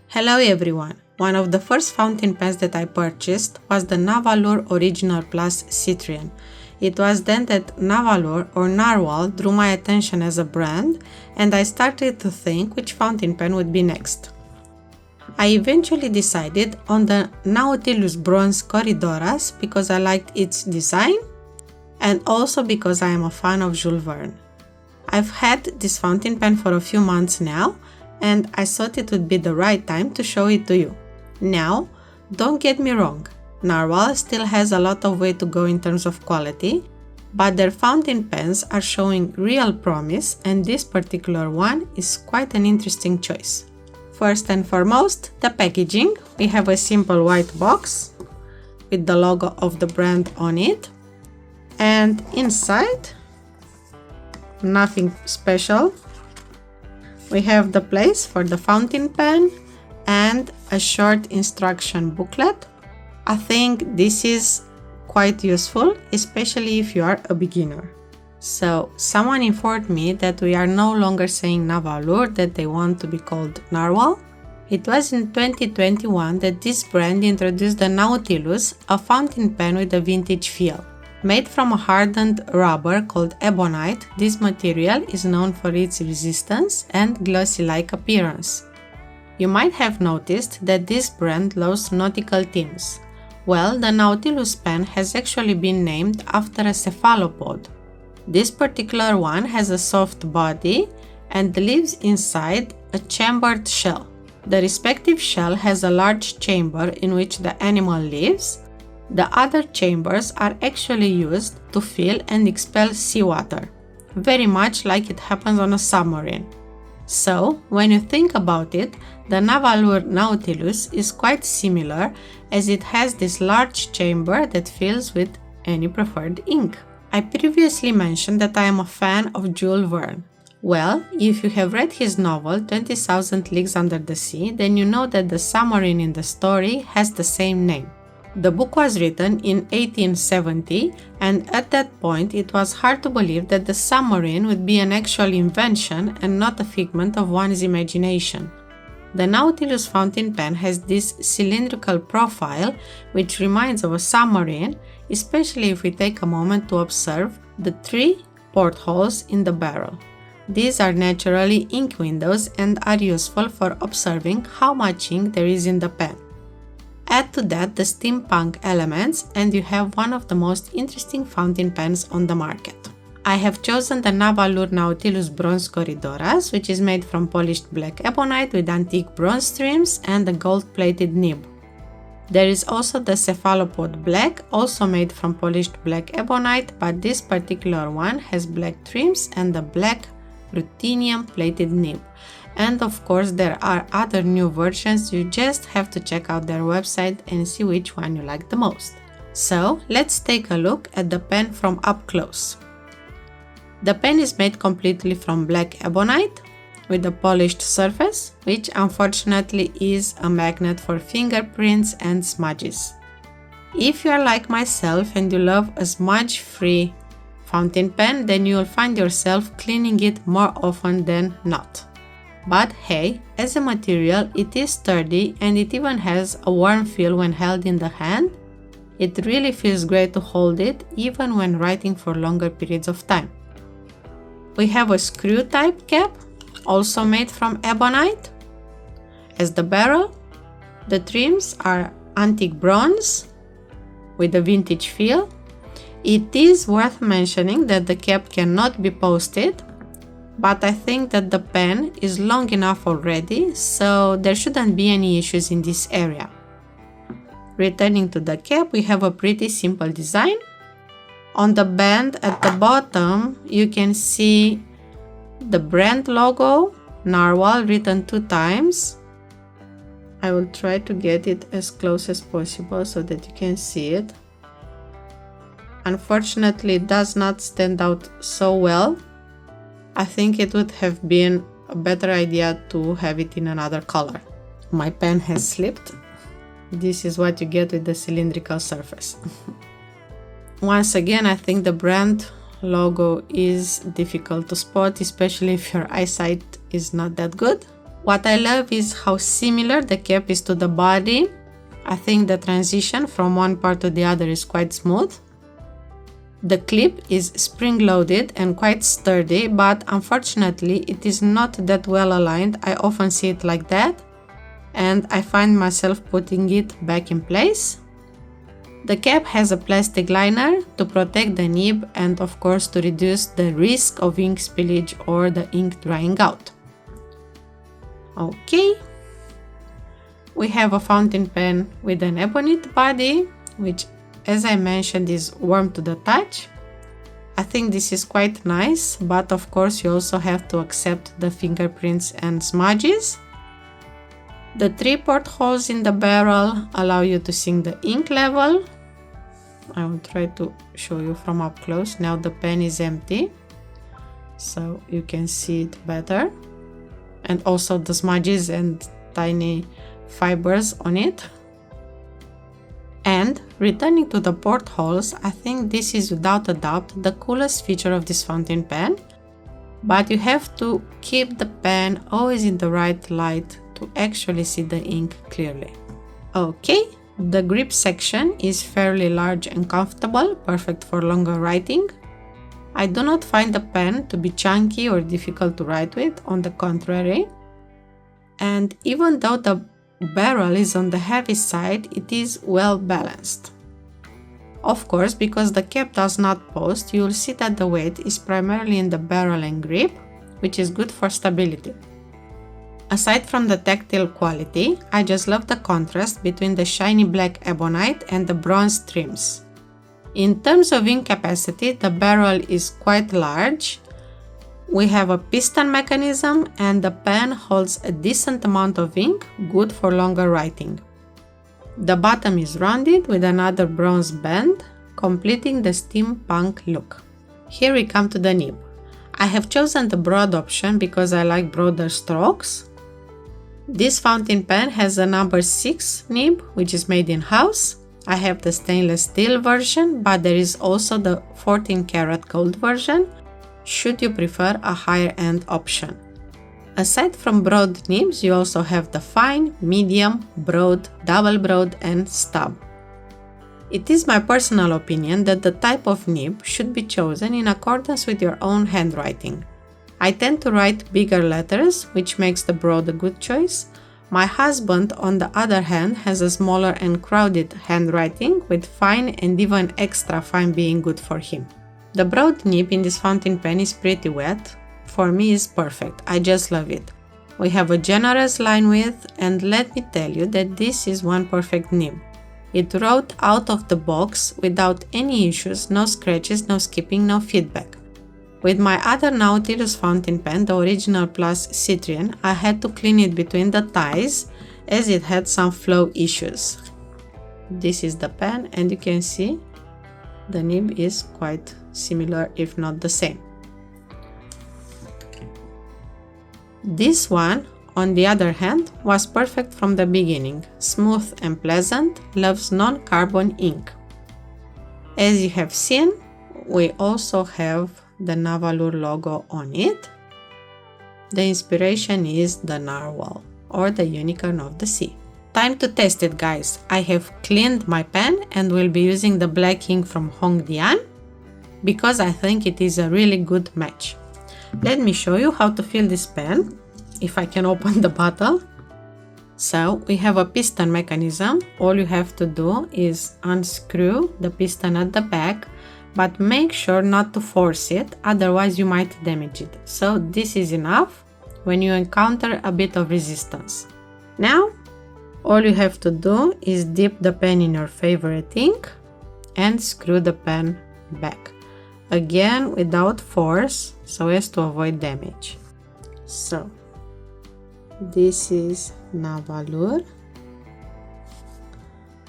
Hello everyone! One of the first fountain pens that I purchased was the Nahvalur Original Plus Citrian. It was then that Nahvalur or Narwhal drew my attention as a brand, and I started to think which fountain pen would be next. I eventually decided on the Nautilus Bronze Corydoras because I liked its design and also because I am a fan of Jules Verne. I've had this fountain pen for a few months now, and I thought it would be the right time to show it to you. Now, don't get me wrong, Narwhal still has a lot of way to go in terms of quality, but their fountain pens are showing real promise, and this particular one is quite an interesting choice. First and foremost, the packaging. We have a simple white box with the logo of the brand on it, and inside, nothing special. We have the place for the fountain pen and a short instruction booklet. I think this is quite useful, especially if you are a beginner. So, someone informed me that we are no longer saying Nahvalur, that they want to be called Narwhal. It was in 2021 that this brand introduced the Nautilus, a fountain pen with a vintage feel. Made from a hardened rubber called ebonite, this material is known for its resistance and glossy-like appearance. You might have noticed that this brand loves nautical themes. Well, the Nautilus pen has actually been named after a cephalopod. This particular one has a soft body and lives inside a chambered shell. The respective shell has a large chamber in which the animal lives. The other chambers are actually used to fill and expel seawater, very much like it happens on a submarine. So, when you think about it, the Nahvalur Nautilus is quite similar, as it has this large chamber that fills with any preferred ink. I previously mentioned that I am a fan of Jules Verne. Well, if you have read his novel 20,000 Leagues Under the Sea, then you know that the submarine in the story has the same name. The book was written in 1870, and at that point it was hard to believe that the submarine would be an actual invention and not a figment of one's imagination. The Nautilus fountain pen has this cylindrical profile which reminds of a submarine, especially if we take a moment to observe the 3 portholes in the barrel. These are naturally ink windows and are useful for observing how much ink there is in the pen. Add to that the steampunk elements and you have one of the most interesting fountain pens on the market. I have chosen the Nahvalur Nautilus Bronze Corydoras, which is made from polished black ebonite with antique bronze trims and a gold-plated nib. There is also the cephalopod black, also made from polished black ebonite, but this particular one has black trims and a black ruthenium-plated nib. And of course there are other new versions, you just have to check out their website and see which one you like the most. So let's take a look at the pen from up close. The pen is made completely from black ebonite with a polished surface, which unfortunately is a magnet for fingerprints and smudges. If you are like myself and you love a smudge-free fountain pen, then you will find yourself cleaning it more often than not. But hey, as a material, it is sturdy and it even has a warm feel when held in the hand. It really feels great to hold it, even when writing for longer periods of time. We have a screw type cap, also made from ebonite. As the barrel, the trims are antique bronze with a vintage feel. It is worth mentioning that the cap cannot be posted, but I think that the pen is long enough already, so there shouldn't be any issues in this area. Returning to the cap, we have a pretty simple design. On the band at the bottom, you can see the brand logo, Narwhal, written 2 times. I will try to get it as close as possible so that you can see it. Unfortunately, it does not stand out so well. I think it would have been a better idea to have it in another color. My pen has slipped. This is what you get with the cylindrical surface. Once again, I think the brand logo is difficult to spot, especially if your eyesight is not that good. What I love is how similar the cap is to the body. I think the transition from one part to the other is quite smooth. The clip is spring-loaded and quite sturdy, but unfortunately it is not that well aligned. I often see it like that, and I find myself putting it back in place. The cap has a plastic liner to protect the nib and of course to reduce the risk of ink spillage or the ink drying out. Okay, we have a fountain pen with an ebonite body, which, as I mentioned, is warm to the touch. I think this is quite nice, but of course you also have to accept the fingerprints and smudges. The 3 portholes in the barrel allow you to sync the ink level. I will try to show you from up close. Now the pen is empty, so you can see it better. And also the smudges and tiny fibers on it. And returning to the portholes, I think this is without a doubt the coolest feature of this fountain pen, but you have to keep the pen always in the right light to actually see the ink clearly. Okay, the grip section is fairly large and comfortable, perfect for longer writing. I do not find the pen to be chunky or difficult to write with, on the contrary. And even though the barrel is on the heavy side, it is well balanced. Of course, because the cap does not post, you will see that the weight is primarily in the barrel and grip, which is good for stability. Aside from the tactile quality, I just love the contrast between the shiny black ebonite and the bronze trims. In terms of ink capacity, the barrel is quite large. We have a piston mechanism and the pen holds a decent amount of ink, good for longer writing. The bottom is rounded with another bronze band, completing the steampunk look. Here we come to the nib. I have chosen the broad option because I like broader strokes. This fountain pen has a number 6 nib, which is made in-house. I have the stainless steel version, but there is also the 14 karat gold version, should you prefer a higher end option. Aside from broad nibs, you also have the fine, medium, broad, double broad and stub. It is my personal opinion that the type of nib should be chosen in accordance with your own handwriting. I tend to write bigger letters, which makes the broad a good choice. My husband, on the other hand, has a smaller and crowded handwriting, with fine and even extra fine being good for him. The broad nib in this fountain pen is pretty wet. For me, it's perfect. I just love it. We have a generous line width, and let me tell you that this is one perfect nib. It wrote out of the box without any issues, no scratches, no skipping, no feedback. With my other Nautilus fountain pen, the Original Plus Citrian, I had to clean it between the ties as it had some flow issues. This is the pen, and you can see the nib is quite similar, if not the same. This one, on the other hand, was perfect from the beginning, smooth and pleasant, loves non-carbon ink. As you have seen, we also have the Nahvalur logo on it. The inspiration is the narwhal, or the unicorn of the sea. Time to test it, guys. I have cleaned my pen and will be using the black ink from Hongdian because I think it is a really good match. Let me show you how to fill this pen, if I can open the bottle. So we have a piston mechanism. All you have to do is unscrew the piston at the back, but make sure not to force it, otherwise you might damage it. So this is enough when you encounter a bit of resistance. Now, all you have to do is dip the pen in your favorite ink and screw the pen back. Again, without force, so as to avoid damage. So, this is Nahvalur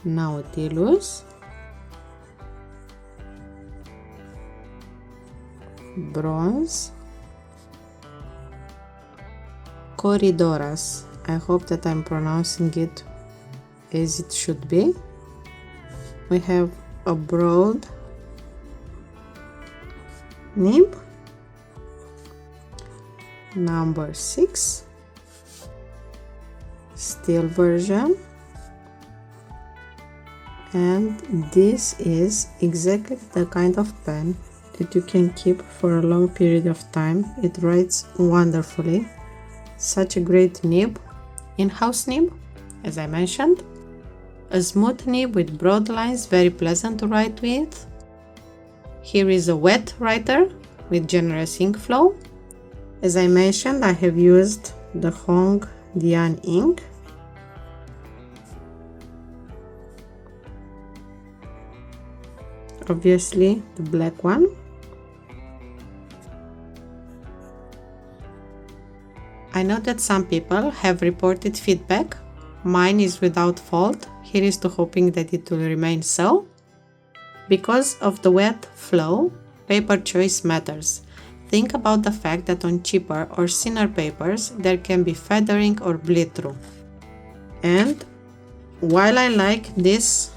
Nautilus Bronze Corydoras. I hope that I'm pronouncing it as it should be. We have a broad nib, number 6, steel version, and this is exactly the kind of pen that you can keep for a long period of time. It writes wonderfully. Such a great nib, in-house nib, as I mentioned. A smooth nib with broad lines, very pleasant to write with. Here is a wet writer with generous ink flow. As I mentioned, I have used the Hong Dian ink. Obviously the black one. I know that some people have reported feedback. Mine is without fault. Here is to hoping that it will remain so. Because of the wet flow, paper choice matters. Think about the fact that on cheaper or thinner papers there can be feathering or bleed through. And while I like this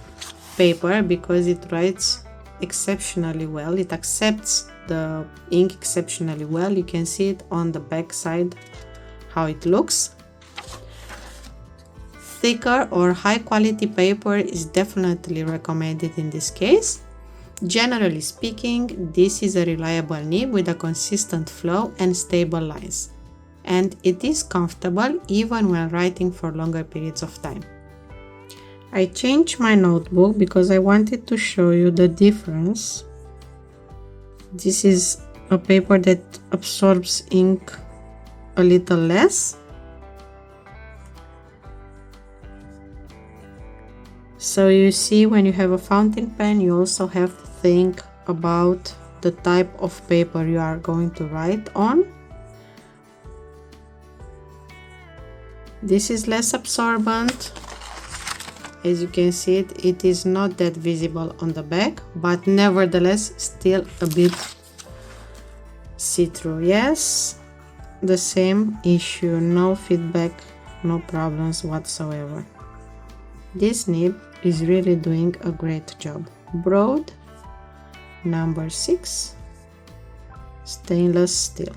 paper because it writes exceptionally well, it accepts the ink exceptionally well, you can see it on the back side how it looks. Thicker or high quality paper is definitely recommended in this case. Generally speaking, this is a reliable nib with a consistent flow and stable lines, and it is comfortable even when writing for longer periods of time. I changed my notebook because I wanted to show you the difference. This is a paper that absorbs ink a little less. So you see, when you have a fountain pen, you also have to think about the type of paper you are going to write on. This is less absorbent. As you can see, it is not that visible on the back, but nevertheless still a bit see-through. Yes, the same issue, no feedback, no problems whatsoever. This nib is really doing a great job. Broad, number 6, stainless steel.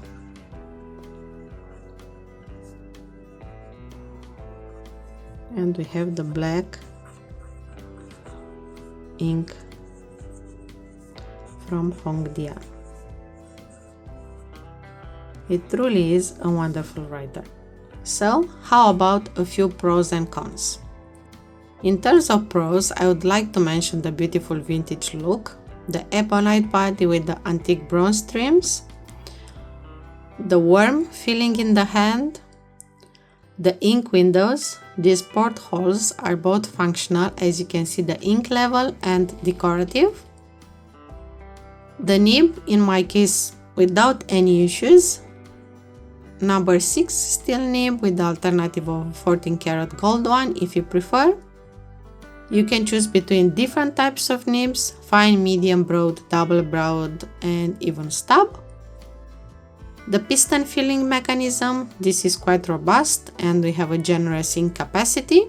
And we have the black ink from Hong Dian. It truly is a wonderful writer. So, how about a few pros and cons? In terms of pros, I would like to mention the beautiful vintage look, the ebonite body with the antique bronze trims, the warm feeling in the hand, the ink windows. These portholes are both functional, as you can see, the ink level and decorative. The nib, in my case, without any issues. Number 6 steel nib with the alternative of a 14 karat gold one if you prefer. You can choose between different types of nibs: fine, medium, broad, double broad, and even stub. The piston filling mechanism, this is quite robust and we have a generous ink capacity.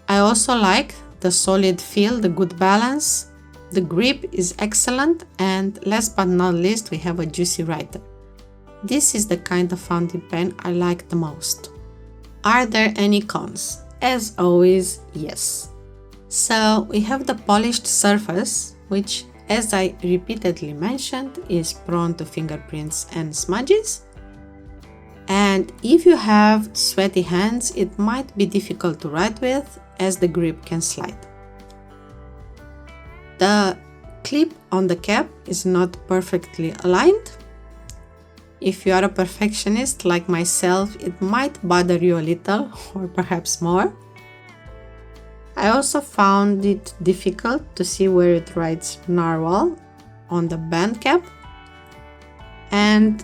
I also like the solid feel, the good balance. The grip is excellent, and last but not least, we have a juicy writer. This is the kind of fountain pen I like the most. Are there any cons? As always, yes. So we have the polished surface, which, as I repeatedly mentioned, is prone to fingerprints and smudges. And if you have sweaty hands, it might be difficult to write with, as the grip can slide. The clip on the cap is not perfectly aligned. If you are a perfectionist like myself, it might bother you a little, or perhaps more. I also found it difficult to see where it writes Narwhal on the band cap. And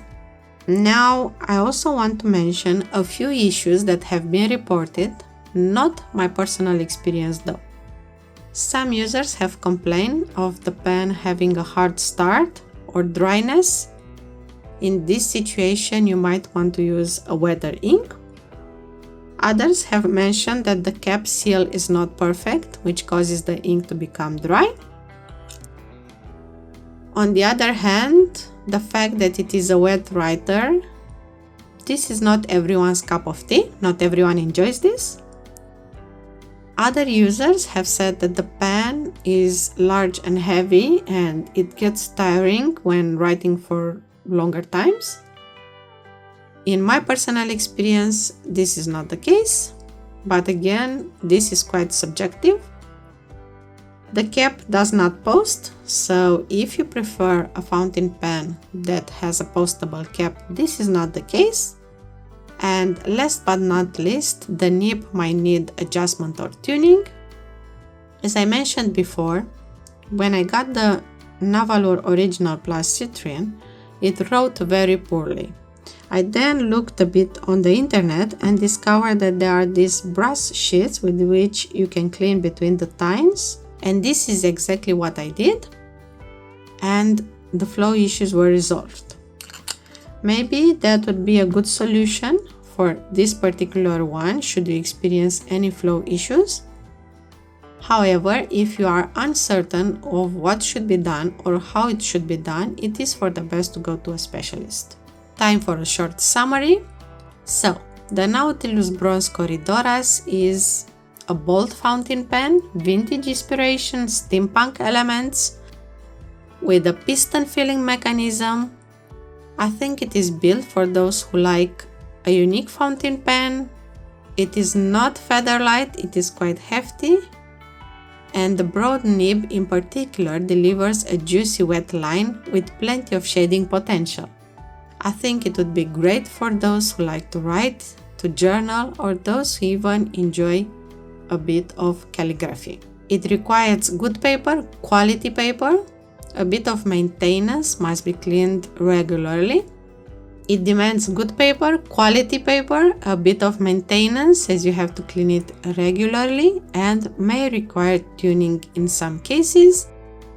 now I also want to mention a few issues that have been reported, not my personal experience though. Some users have complained of the pen having a hard start or dryness. In this situation, you might want to use a wetter ink. Others have mentioned that the cap seal is not perfect, which causes the ink to become dry. On the other hand, the fact that it is a wet writer, this is not everyone's cup of tea, not everyone enjoys this. Other users have said that the pen is large and heavy and it gets tiring when writing for longer times. In my personal experience, this is not the case, but again, this is quite subjective. The cap does not post, so if you prefer a fountain pen that has a postable cap, this is not the case. And last but not least, the nib might need adjustment or tuning. As I mentioned before, when I got the Nahvalur Original Plus Citrian, it wrote very poorly. I then looked a bit on the internet and discovered that there are these brass sheets with which you can clean between the tines, and this is exactly what I did, and the flow issues were resolved. Maybe that would be a good solution for this particular one should you experience any flow issues. However, if you are uncertain of what should be done or how it should be done, it is for the best to go to a specialist. Time for a short summary. So, the Nautilus Bronze Corydoras is a bold fountain pen, vintage inspiration, steampunk elements, with a piston filling mechanism. I think it is built for those who like a unique fountain pen. It is not feather light, it is quite hefty, and the broad nib in particular delivers a juicy wet line with plenty of shading potential. I think it would be great for those who like to write, to journal, or those who even enjoy a bit of calligraphy. It requires good paper, quality paper. A bit of maintenance, must be cleaned regularly. It demands good paper, quality paper, a bit of maintenance as you have to clean it regularly, and may require tuning in some cases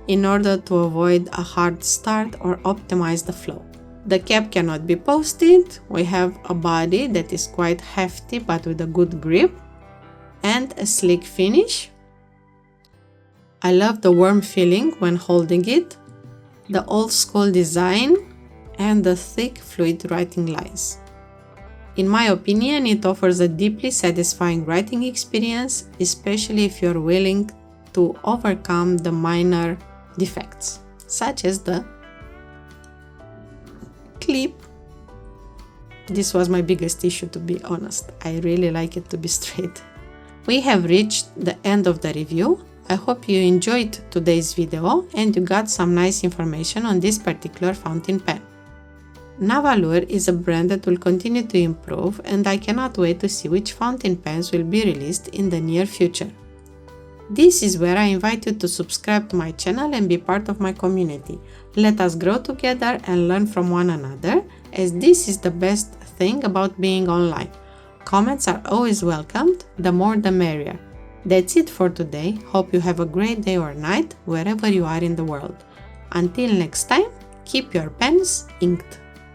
in order to avoid a hard start or optimize the flow. The cap cannot be posted. We have a body that is quite hefty but with a good grip and a sleek finish. I love the warm feeling when holding it, the old school design, and the thick fluid writing lines. In my opinion, it offers a deeply satisfying writing experience, especially if you're willing to overcome the minor defects, such as the clip. This was my biggest issue, to be honest. I really like it to be straight. We have reached the end of the review. I hope you enjoyed today's video and you got some nice information on this particular fountain pen. Nahvalur is a brand that will continue to improve, and I cannot wait to see which fountain pens will be released in the near future. This is where I invite you to subscribe to my channel and be part of my community. Let us grow together and learn from one another, as this is the best thing about being online. Comments are always welcomed, the more the merrier. That's it for today. Hope you have a great day or night wherever you are in the world. Until next time, keep your pens inked.